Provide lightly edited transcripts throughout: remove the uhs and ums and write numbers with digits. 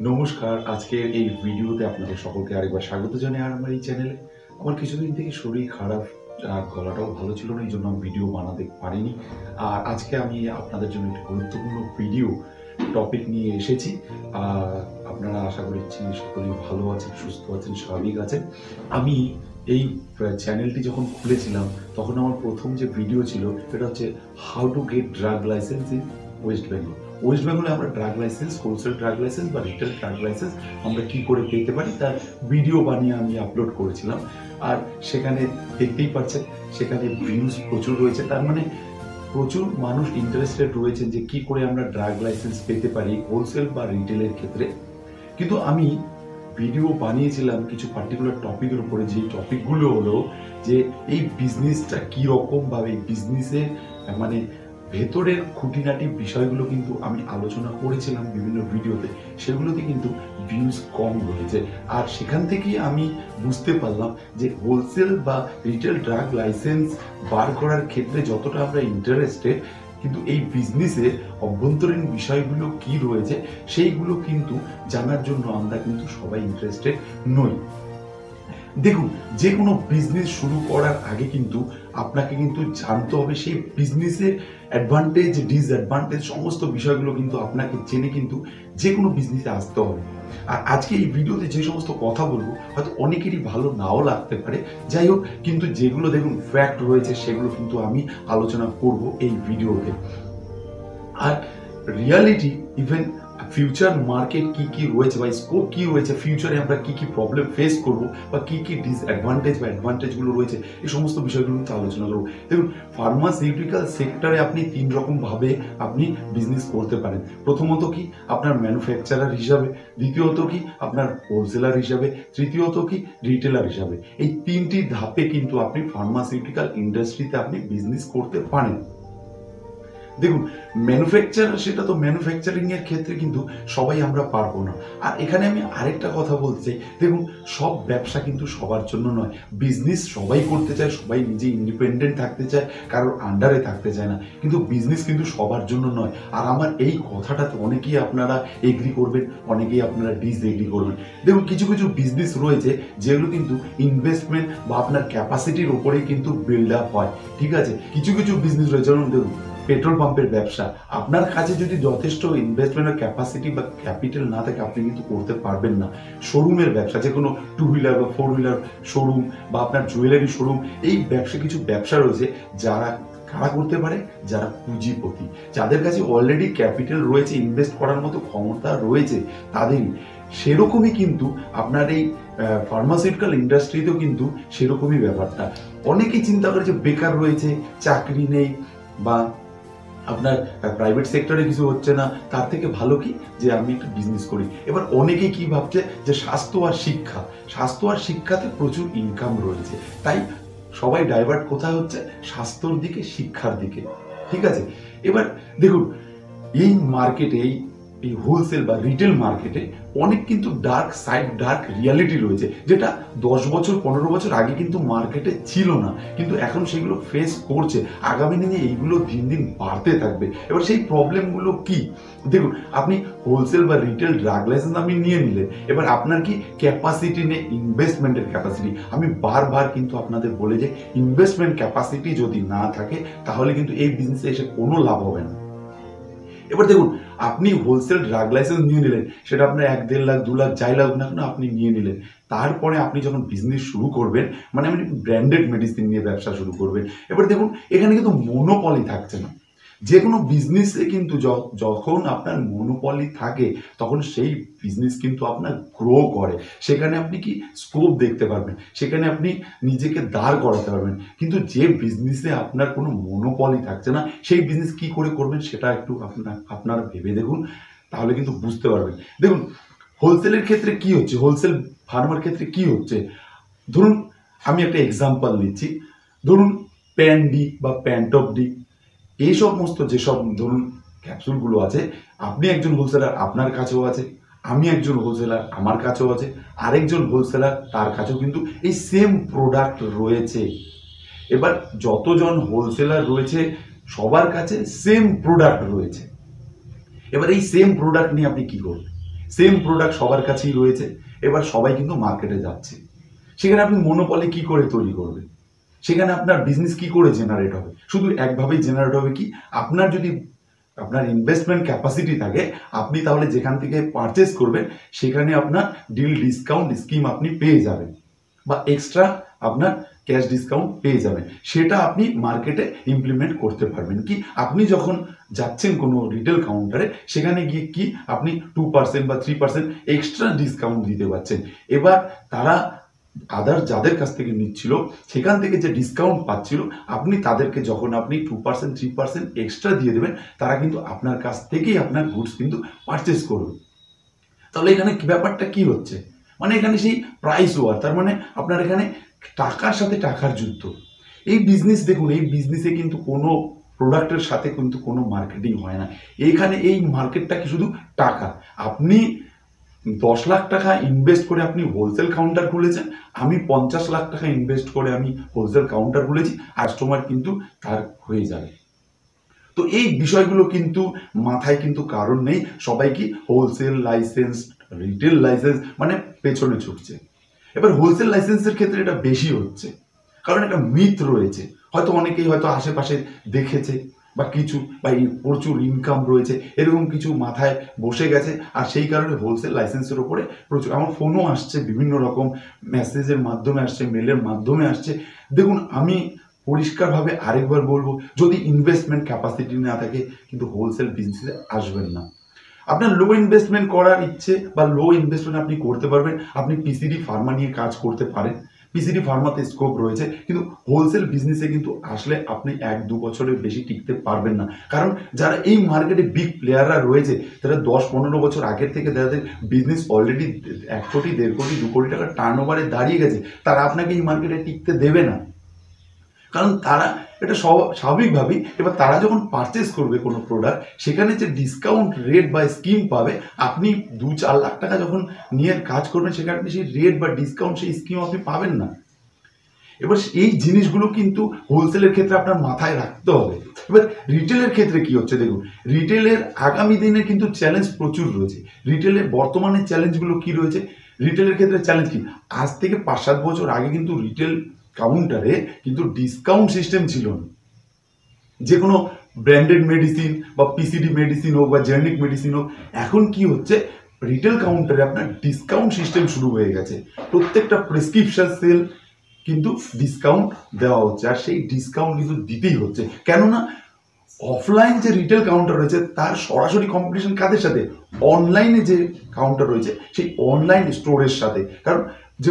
নমস্কার। আজকের এই ভিডিওতে আপনাদের সকলকে আরেকবার স্বাগত জানাই আমার এই চ্যানেলে। আমার কিছুদিন থেকে শরীর খারাপ আর গলাটাও ভালো ছিল না, এই জন্য আমি ভিডিও বানাতে পারিনি। আর আজকে আমি আপনাদের জন্য একটি গুরুত্বপূর্ণ ভিডিও টপিক নিয়ে এসেছি। আপনারা আশা করছি সকলেই ভালো আছেন, সুস্থ আছেন, স্বাভাবিক আছেন। আমি এই চ্যানেলটি যখন খুলেছিলাম তখন আমার প্রথম যে ভিডিও ছিল সেটা হচ্ছে how to get drug licence in West Bengal. West বেঙ্গলে আমরা drug licence, wholesale drug licence বা রিটেল ড্রাগ লাইসেন্স আমরা কি করে পেতে পারি তার ভিডিও বানিয়ে আমি আপলোড করেছিলাম। আর সেখানে দেখতেই পাচ্ছেন সেখানে ভিউজ প্রচুর রয়েছে, তার মানে প্রচুর মানুষ ইন্টারেস্টেড রয়েছেন যে কি করে আমরা ড্রাগ লাইসেন্স পেতে পারি হোলসেল বা রিটেলের ক্ষেত্রে। কিন্তু আমি ভিডিও বানিয়েছিলাম কিছু পার্টিকুলার টপিকের উপরে, যে টপিকগুলো হলো যে এই বিজনেসটা কি রকম ভাবে, বিজনেসের মানে ভেতরের খুঁটিনাটি বিষয়গুলো কিন্তু আমি আলোচনা করেছিলাম বিভিন্ন ভিডিওতে, সেগুলোতে কিন্তু ভিউজ কম রয়েছে। আর সেখান থেকেই আমি বুঝতে পারলাম যে হোলসেল বা রিটেল ড্রাগ লাইসেন্স বার করার ক্ষেত্রে যতটা আমরা ইন্টারেস্টেড, কিন্তু এই বিজনেসের অভ্যন্তরীণ বিষয়গুলো কি রয়েছে সেইগুলো কিন্তু জানার জন্য আমরা কিন্তু সবাই ইন্টারেস্টেড নই। দেখুন, যে কোনো বিজনেস শুরু করার আগে কিন্তু আপনাকে কিন্তু জানতে হবে সেই বিজনেসের অ্যাডভান্টেজ, ডিসঅ্যাডভান্টেজ সমস্ত বিষয়গুলো কিন্তু আপনাকে জেনে কিন্তু যে কোনো বিজনেসে আসতে হবে। আর আজকে এই ভিডিওতে যে সমস্ত কথা বলবো হয়তো অনেকেরই ভালো নাও লাগতে পারে, যাই হোক, কিন্তু যেগুলো দেখুন ফ্যাক্ট রয়েছে সেগুলো কিন্তু আমি আলোচনা করব এই ভিডিওতে। আর রিয়ালিটি, ইভেন ফিউচার মার্কেট কি কি রয়েছে বা স্কোপ কি রয়েছে, ফিউচারে আমরা কি কি প্রবলেম ফেস করব বা কি কি ডিসঅ্যাডভান্টেজ বা অ্যাডভান্টেজগুলো রয়েছে, এই সমস্ত বিষয়গুলো কিন্তু আলোচনা করবো। দেখুন, ফার্মাসিউটিক্যাল সেক্টরে আপনি তিন রকম ভাবে আপনি বিজনেস করতে পারেন। প্রথমত কি আপনার ম্যানুফ্যাকচারার হিসাবে, দ্বিতীয়ত কি আপনার হোলসেলার হিসাবে, তৃতীয়ত কি রিটেলার হিসাবে। এই তিনটি ধাপে কিন্তু আপনি ফার্মাসিউটিক্যাল ইন্ডাস্ট্রিতে আপনি বিজনেস করতে পারেন। দেখুন, ম্যানুফ্যাকচার, সেটা তো ম্যানুফ্যাকচারিং এর ক্ষেত্রে কিন্তু সবাই আমরা পারবো না। আর এখানে আমি আরেকটা কথা বলতে চাই, দেখুন, সব ব্যবসা কিন্তু সবার জন্য নয়। বিজনেস সবাই করতে চায়, সবাই নিজে ইন্ডিপেন্ডেন্ট থাকতে চায়, কারোর আন্ডারে থাকতে চায় না, কিন্তু বিজনেস কিন্তু সবার জন্য নয়। আর আমার এই কথাটাতে অনেকেই আপনারা এগ্রি করবেন, অনেকেই আপনারা ডিসএগ্রি করবেন। দেখুন, কিছু কিছু বিজনেস রয়েছে যেগুলো কিন্তু ইনভেস্টমেন্ট বা আপনার ক্যাপাসিটির উপরেই কিন্তু বিল্ড আপ হয়, ঠিক আছে। কিছু কিছু বিজনেস রয়েছে, যেমন দেখুন পেট্রোল পাম্পের ব্যবসা, আপনার কাছে যদি যথেষ্ট ইনভেস্টমেন্টের ক্যাপাসিটি বা ক্যাপিটাল না থাকে আপনি কিন্তু করতে পারবেন না। শোরুমের ব্যবসা, যে কোনো টু হুইলার বা ফোর হুইলার শোরুম বা আপনার জুয়েলারি শোরুম, এই ব্যবসা, কিছু ব্যবসা রয়েছে যারা কারা করতে পারে, যারা পুঁজিপতি, যাদের কাছে অলরেডি ক্যাপিটাল রয়েছে, ইনভেস্ট করার মতো ক্ষমতা রয়েছে তাদেরই। সেরকমই কিন্তু আপনার এই ফার্মাসিউটিক্যাল ইন্ডাস্ট্রিতেও কিন্তু সেরকমই ব্যাপারটা। অনেকেই চিন্তা করে যে বেকার রয়েছে, চাকরি নেই, বা আপনার প্রাইভেট সেক্টরে কিছু হচ্ছে না, তার থেকে ভালো কি যে আমি একটা বিজনেস করি। এবার অনেকে কি ভাবছে যে স্বাস্থ্য আর শিক্ষা, স্বাস্থ্য আর শিক্ষাতে প্রচুর ইনকাম রয়েছে, তাই সবাই ডাইভার্ট কোথায় হচ্ছে, স্বাস্থ্যর দিকে, শিক্ষার দিকে, ঠিক আছে। এবার দেখুন, এই মার্কেটে, এই হোলসেল বা রিটেল মার্কেটে অনেক কিন্তু ডার্ক সাইড, ডার্ক রিয়ালিটি রয়েছে, যেটা 10 বছর 15 বছর আগে কিন্তু মার্কেটে ছিল না, কিন্তু এখন সেগুলো ফেস করছে। আগামী দিনে এইগুলো দিন দিন বাড়তে থাকবে। এবার সেই প্রবলেমগুলো কি, দেখুন, আপনি হোলসেল বা রিটেল ড্রাগ লাইসেন্স আপনি নিয়ে নিলেন, এবার আপনার কি ক্যাপাসিটি নেই, ইনভেস্টমেন্টের ক্যাপাসিটি। আমি বারবার কিন্তু আপনাদের বলে যে ইনভেস্টমেন্ট ক্যাপাসিটি যদি না থাকে তাহলে কিন্তু এই বিজনেসে এসে কোনো লাভ হবে না। এবার দেখুন, আপনি হোলসেল ড্রাগ লাইসেন্স নিয়ে নিলেন, সেটা আপনার 1-1.5 লাখ 2 লাখ যাই লাগুক না কেন আপনি নিয়ে নিলেন। তারপরে আপনি যখন বিজনেস শুরু করবেন, মানে আপনি ব্র্যান্ডেড মেডিসিন নিয়ে ব্যবসা শুরু করবেন, এবার দেখুন এখানে কিন্তু মনোপলি থাকছে না। যে কোনো বিজনেসে কিন্তু যখন আপনার মনোপলি থাকে তখন সেই বিজনেস কিন্তু আপনার গ্রো করে, সেখানে আপনি কি স্কোপ দেখতে পারবেন, সেখানে আপনি নিজেকে দাঁড় করাতে পারবেন। কিন্তু যে বিজনেসে আপনার কোনো মনোপলি থাকছে না, সেই বিজনেস কি করে করবেন সেটা একটু আপনারা ভেবে দেখুন, তাহলে কিন্তু বুঝতে পারবেন। দেখুন, হোলসেলের ক্ষেত্রে কি হচ্ছে, হোলসেল ফার্মার ক্ষেত্রে কি হচ্ছে, ধরুন আমি একটা এক্সাম্পল নিচ্ছি। ধরুন প্যান্ডি বা প্যান্টপ ডি, এই সমস্ত যেসব ধরুন ক্যাপসুলগুলো আছে, আপনি একজন হোলসেলার, আপনার কাছেও আছে, আমি একজন হোলসেলার, আমার কাছেও আছে, আরেকজন হোলসেলার, তার কাছেও কিন্তু এই সেম প্রোডাক্ট রয়েছে। এবার যতজন হোলসেলার রয়েছে সবার কাছে সেম প্রোডাক্ট রয়েছে। এবার এই সেম প্রোডাক্ট নিয়ে আপনি কি করবেন, সেম প্রোডাক্ট সবার কাছেই রয়েছে, এবার সবাই কিন্তু মার্কেটে যাচ্ছে। সেখানে আপনি মনোপলি কি করে তৈরি করবেন? সেখানে আপনার বিজনেস কি করে জেনারেট হবে? শুধু একভাবেই জেনারেট হবে কি, আপনার যদি আপনার ইনভেস্টমেন্ট ক্যাপাসিটি থাকে, আপনি তাহলে যেখান থেকে পারচেস করবেন সেখানে আপনার ডিল ডিসকাউন্ট স্কিম আপনি পেয়ে যাবেন, বা এক্সট্রা আপনার ক্যাশ ডিসকাউন্ট পেয়ে যাবেন। সেটা আপনি মার্কেটে ইমপ্লিমেন্ট করতে পারবেন। কি, আপনি যখন যাচ্ছেন কোনো রিটেল কাউন্টারে, সেখানে গিয়ে কি আপনি 2% বা 3% এক্সট্রা ডিসকাউন্ট দিতে পারছেন। এবার তারা আদার যাদের কাছ থেকে নিচ্ছিল সেখান থেকে যে ডিসকাউন্ট পাচ্ছিল, আপনি তাদেরকে যখন আপনি 2% 3% এক্সট্রা দিয়ে দেবেন, তারা কিন্তু আপনার কাছ থেকেই আপনার গুডস কিন্তু পারচেস করবে। তাহলে এখানে ব্যাপারটা কি হচ্ছে, মানে এখানে সেই প্রাইস ওয়ার, তার মানে আপনার এখানে টাকার সাথে টাকার যুদ্ধ। এই বিজনেস দেখুন, এই বিজনেসে কিন্তু কোনো প্রোডাক্টের সাথে কিন্তু কোনো মার্কেটিং হয় না। এইখানে এই মার্কেটটা কি শুধু টাকা। আপনি 10 লাখ টাকা ইনভেস্ট করে আপনি হোলসেল কাউন্টার খুলেছেন, আমি 50 লাখ টাকা ইনভেস্ট করে আমি হোলসেল কাউন্টার খুলেছি, কাস্টমার কিন্তু তার হয়ে যাবে। তো এই বিষয়গুলো কিন্তু মাথায় কিন্তু কারণ নেই, সবাই কি হোলসেল লাইসেন্স, রিটেল লাইসেন্স মানে পেছনে ছুটছে। এবার হোলসেল লাইসেন্সের ক্ষেত্রে এটা বেশি হচ্ছে, কারণ একটা মিথ রয়েছে, হয়তো অনেকেই হয়তো আশেপাশে দেখেছে বা কিছু, বা প্রচুর ইনকাম রয়েছে এরকম কিছু মাথায় বসে গেছে, আর সেই কারণে হোলসেল লাইসেন্সের ওপরে প্রচুর আমার ফোনও আসছে, বিভিন্ন রকম মেসেজের মাধ্যমে আসছে, মেলের মাধ্যমে আসছে। দেখুন, আমি পরিষ্কারভাবে আরেকবার বলবো, যদি ইনভেস্টমেন্ট ক্যাপাসিটি না থাকে কিন্তু হোলসেল বিজনেসে আসবেন না। আপনার লো ইনভেস্টমেন্ট করার ইচ্ছে বা লো ইনভেস্টমেন্ট আপনি করতে পারবেন, আপনি পিসিডি ফার্মা নিয়ে কাজ করতে পারেন, পিসিডি ফার্মাতে স্কোপ রয়েছে, কিন্তু হোলসেল বিজনেসে কিন্তু আসলে আপনি 1-2 বছরের বেশি টিকতে পারবেন না। কারণ যারা এই মার্কেটে বিগ প্লেয়াররা রয়েছে, তারা 10-15 বছর আগের থেকে যাদের বিজনেস অলরেডি 1 কোটি, 1.5 কোটি, 2 কোটি টাকার টার্ন ওভারে দাঁড়িয়ে গেছে, তারা আপনাকে এই মার্কেটে টিকতে দেবে না। কারণ তারা এটা স্বাভাবিকভাবেই, এবার তারা যখন পারচেস করবে কোনো প্রোডাক্ট, সেখানে যে ডিসকাউন্ট রেট বা স্কিম পাবে, আপনি 2-4 লাখ টাকা যখন নিয়ে কাজ করবেন, সেখানে আপনি সেই রেট বা ডিসকাউন্ট, সেই স্কিম আপনি পাবেন না। এবার এই জিনিসগুলো কিন্তু হোলসেলের ক্ষেত্রে আপনার মাথায় রাখতে হবে। এবার রিটেলের ক্ষেত্রে কি হচ্ছে দেখুন, রিটেলের আগামী দিনে কিন্তু চ্যালেঞ্জ প্রচুর রয়েছে। রিটেলের বর্তমানে চ্যালেঞ্জগুলো কি রয়েছে, রিটেলের ক্ষেত্রে চ্যালেঞ্জ কি, আজ থেকে 5-7 বছর আগে কিন্তু রিটেল কাউন্টারে কিন্তু ডিসকাউন্ট সিস্টেম ছিল না। যে কোনো ব্র্যান্ডেড মেডিসিন বা পিসিডি মেডিসিন হোক বা জেনেরিক মেডিসিন হোক, এখন কি হচ্ছে, রিটেল কাউন্টারে আপনার ডিসকাউন্ট সিস্টেম শুরু হয়ে গেছে। প্রত্যেকটা প্রেসক্রিপশন সেল কিন্তু ডিসকাউন্ট দেওয়া হচ্ছে, আর সেই ডিসকাউন্ট কিন্তু দিতেই হচ্ছে। কেননা অফলাইন যে রিটেল কাউন্টার রয়েছে তার সরাসরি কম্পিটিশন কাদের সাথে, অনলাইনে যে কাউন্টার রয়েছে সেই অনলাইন স্টোরের সাথে। কারণ যে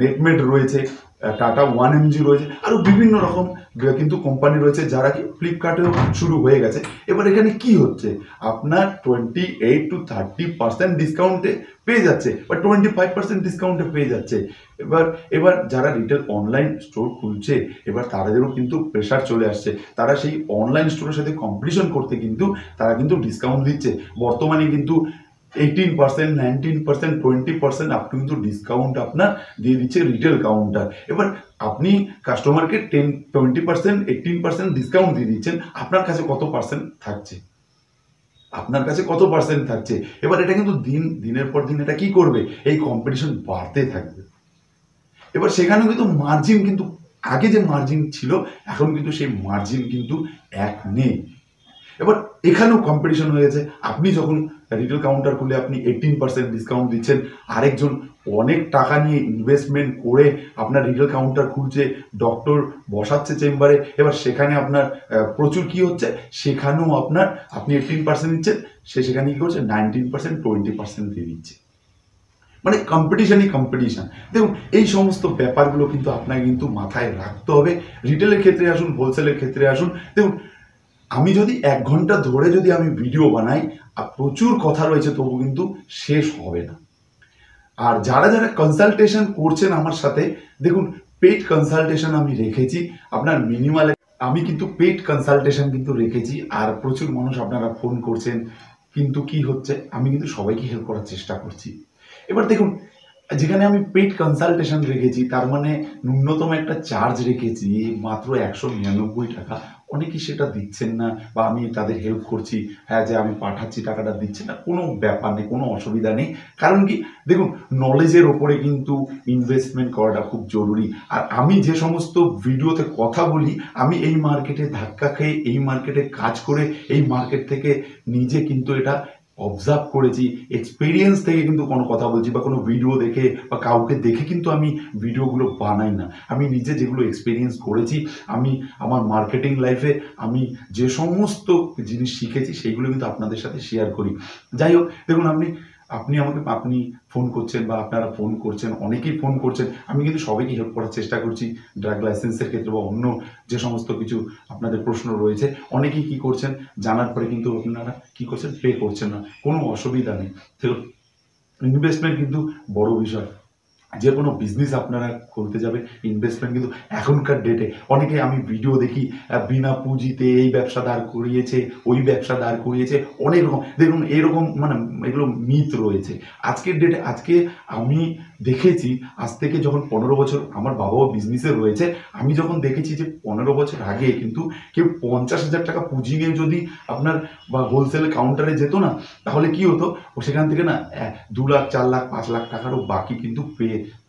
নেটমেড রয়েছে, টাটা 1mg রয়েছে, আরও বিভিন্ন রকম কিন্তু কোম্পানি রয়েছে যারা কি ফ্লিপকার্টেও শুরু হয়ে গেছে। এবার এখানে কি হচ্ছে, আপনার 28-30% ডিসকাউন্টে পেয়ে যাচ্ছে বা 25% ডিসকাউন্টে পেয়ে যাচ্ছে। এবার যারা রিটেল অনলাইন স্টোর খুলছে, এবার তাদেরও কিন্তু প্রেশার চলে আসছে, তারা সেই অনলাইন স্টোরের সাথে কম্পিটিশন করতে কিন্তু তারা কিন্তু ডিসকাউন্ট দিচ্ছে। বর্তমানে কিন্তু 18%, 19%, 20% আপনি কিন্তু ডিসকাউন্ট আপনার দিয়ে দিচ্ছে রিটেল কাউন্টার। এবার আপনি কাস্টমারকে 20%, 18% ডিসকাউন্ট দিয়ে দিচ্ছেন, আপনার কাছে কত পার্সেন্ট থাকছে, আপনার কাছে কত পার্সেন্ট থাকছে। এবার এটা কিন্তু দিনের পর দিন এটা কি করবে, এই কম্পিটিশন বাড়তে থাকবে। এবার সেখানেও কিন্তু মার্জিন কিন্তু আগে যে মার্জিন ছিল, এখন কিন্তু সেই মার্জিন কিন্তু এক নেই। এবার এখানেও কম্পিটিশন হয়েছে, আপনি যখন রিটেল কাউন্টার খুলে আপনি 18% ডিসকাউন্ট দিচ্ছেন, আরেকজন অনেক টাকা নিয়ে ইনভেস্টমেন্ট করে আপনার রিটেল কাউন্টার খুলছে, ডক্টর বসাচ্ছে চেম্বারে, এবার সেখানে আপনার প্রচুর কি হচ্ছে, সেখানেও আপনি 18% দিচ্ছেন, সেখানে কি করছে 19%, 20% দিয়ে দিচ্ছে। মানে কম্পিটিশনই কম্পিটিশন। দেখুন, এই সমস্ত ব্যাপারগুলো কিন্তু আপনাকে কিন্তু মাথায় রাখতে হবে। রিটেলের ক্ষেত্রে আসুন, হোলসেলের ক্ষেত্রে আসুন, দেখুন আমি যদি 1 ঘন্টা ধরে যদি আমি ভিডিও বানাই, আর প্রচুর কথা রয়েছে, তবু কিন্তু শেষ হবে না। আর যারা যারা কনসালটেশন করছেন আমার সাথে, দেখুন পেইড কনসালটেশন আমি রেখেছি, আপনার মিনিমাল আমি কিন্তু পেইড কনসালটেশন কিন্তু রেখেছি, আর প্রচুর মানুষ আপনারা ফোন করছেন, কিন্তু কি হচ্ছে, আমি কিন্তু সবাইকে হেল্প করার চেষ্টা করছি। এবার দেখুন, যেখানে আমি পেইড কনসালটেশন রেখেছি, তার মানে ন্যূনতম একটা চার্জ রেখেছি মাত্র 199 টাকা। অনেকেই সেটা দিচ্ছেন না, বা আমি তাদের হেল্প করছি, হ্যাঁ যে আমি পাঠাচ্ছি টাকাটা দিচ্ছি না, কোনো ব্যাপার নেই, কোনো অসুবিধা নেই। কারণ কি, দেখুন, নলেজের ওপরে কিন্তু ইনভেস্টমেন্ট করাটা খুব জরুরি। আর আমি যে সমস্ত ভিডিওতে কথা বলি, আমি এই মার্কেটে ধাক্কা খেয়ে, এই মার্কেটে কাজ করে, এই মার্কেট থেকে নিজে কিন্তু এটা অবজার্ভ করেছি, এক্সপিরিয়েন্স থেকে কিন্তু কোনো কথা বলছি, বা কোনো ভিডিও দেখে বা কাউকে দেখে কিন্তু আমি ভিডিওগুলো বানাই না। আমি নিজে যেগুলো এক্সপিরিয়েন্স করেছি, আমি আমার মার্কেটিং লাইফে আমি যে সমস্ত জিনিস শিখেছি সেইগুলো কিন্তু আপনাদের সাথে শেয়ার করি। যাই হোক, দেখুন, আপনি ফোন করছেন, বা আপনারা ফোন করছেন, অনেকেই ফোন করছেন, আমি কিন্তু সবাইকে হেল্প করার চেষ্টা করছি। ড্রাগ লাইসেন্সের ক্ষেত্রে বা অন্য যে সমস্ত কিছু আপনাদের প্রশ্ন রয়েছে, অনেকেই কি করছেন, জানার পরে কিন্তু আপনারা কি করছেন, পে করছেন না, কোনো অসুবিধা নেই। তো ইনভেস্টমেন্ট কিন্তু বড় বিষয়। যে কোনো বিজনেস আপনারা খুলতে যাবে, ইনভেস্টমেন্ট কিন্তু এখনকার ডেটে, অনেকে আমি ভিডিও দেখি বিনা পুঁজিতে এই ব্যবসা দাঁড় করিয়েছে, ওই ব্যবসা দাঁড় করিয়েছে, অনেক রকম, দেখুন এরকম মানে এগুলো মিথ রয়েছে। আজকের ডেটে, আজকে আমি দেখেছি, আজ থেকে যখন 15 বছর, আমার বাবাও বিজনেসে রয়েছে, আমি যখন দেখেছি যে 15 বছর আগে কিন্তু কেউ 50,000 টাকা পুঁজি নিয়ে যদি আপনার বা হোলসেল কাউন্টারে যেত না, তাহলে কি হতো, ও সেখান থেকে না 2 লাখ, 4 লাখ, 5 লাখ টাকারও বাকি কিন্তু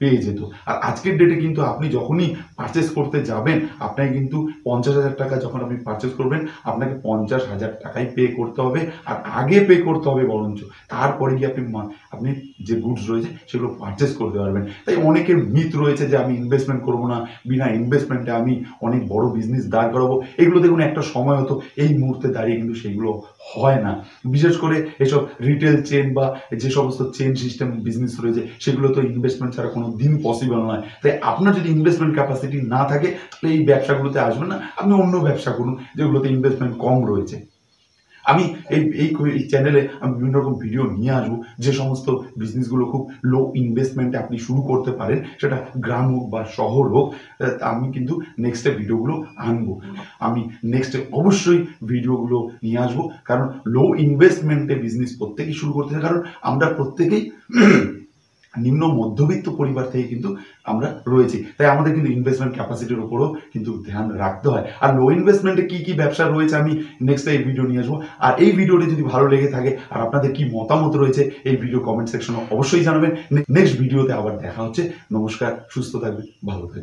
পেয়ে যেত। আর আজকের ডেটে কিন্তু আপনি যখনই পারচেস করতে যাবেন, আপনাকে কিন্তু 50,000 টাকা যখন আপনি পারচেস করবেন, আপনাকে 50,000 টাকাই পে করতে হবে। আর আগে পে করতে হবে বরঞ্চ, তারপরে গিয়ে আপনি যে গুডস রয়েছে সেগুলো পারচেস করতে পারবেন। তাই অনেকের মিথ রয়েছে যে আমি ইনভেস্টমেন্ট করবো না, বিনা ইনভেস্টমেন্টে আমি অনেক বড় বিজনেস দাঁড় করাবো। এগুলো দেখুন একটা সময় হতো, এই মুহূর্তে দাঁড়িয়ে কিন্তু সেগুলো হয় না। বিশেষ করে এসব রিটেল চেন বা যে সমস্ত চেন সিস্টেম বিজনেস রয়েছে, সেগুলো তো ইনভেস্টমেন্ট ছাড়া কোনো দিন পসিবল নয়। তাই আপনার যদি ইনভেস্টমেন্ট ক্যাপাসিটি না থাকে, তাহলে এই ব্যবসাগুলোতে আসবেন না, আপনি অন্য ব্যবসা করুন যেগুলোতে ইনভেস্টমেন্ট কম রয়েছে। আমি এই চ্যানেলে আমি বিভিন্ন রকম ভিডিও নিয়ে আসবো, যে সমস্ত বিজনেসগুলো খুব লো ইনভেস্টমেন্টে আপনি শুরু করতে পারেন, সেটা গ্রাম হোক বা শহর হোক। আমি কিন্তু নেক্সটে ভিডিওগুলো আনবো, আমি নেক্সটে অবশ্যই ভিডিওগুলো নিয়ে আসবো। কারণ লো ইনভেস্টমেন্টে বিজনেস প্রত্যেকেই শুরু করতে হয়, কারণ আমরা প্রত্যেকেই নিম্ন মধ্যবিত্ত পরিবার থেকে কিন্তু আমরা রয়েছি। তাই আমাদের কিন্তু ইনভেস্টমেন্ট ক্যাপাসিটির উপরও কিন্তু ধ্যান রাখতে হয়। আর লো ইনভেস্টমেন্টে কি কি ব্যবসা রয়েছে, আমি নেক্সট এই ভিডিও নিয়ে আসবো। আর এই ভিডিওটি যদি ভালো লেগে থাকে, আর আপনাদের কি মতামত রয়েছে, এই ভিডিও কমেন্ট সেকশনে অবশ্যই জানাবেন। নেক্সট ভিডিওতে আবার দেখা হচ্ছে। নমস্কার, সুস্থ থাকবেন, ভালো থাকবেন।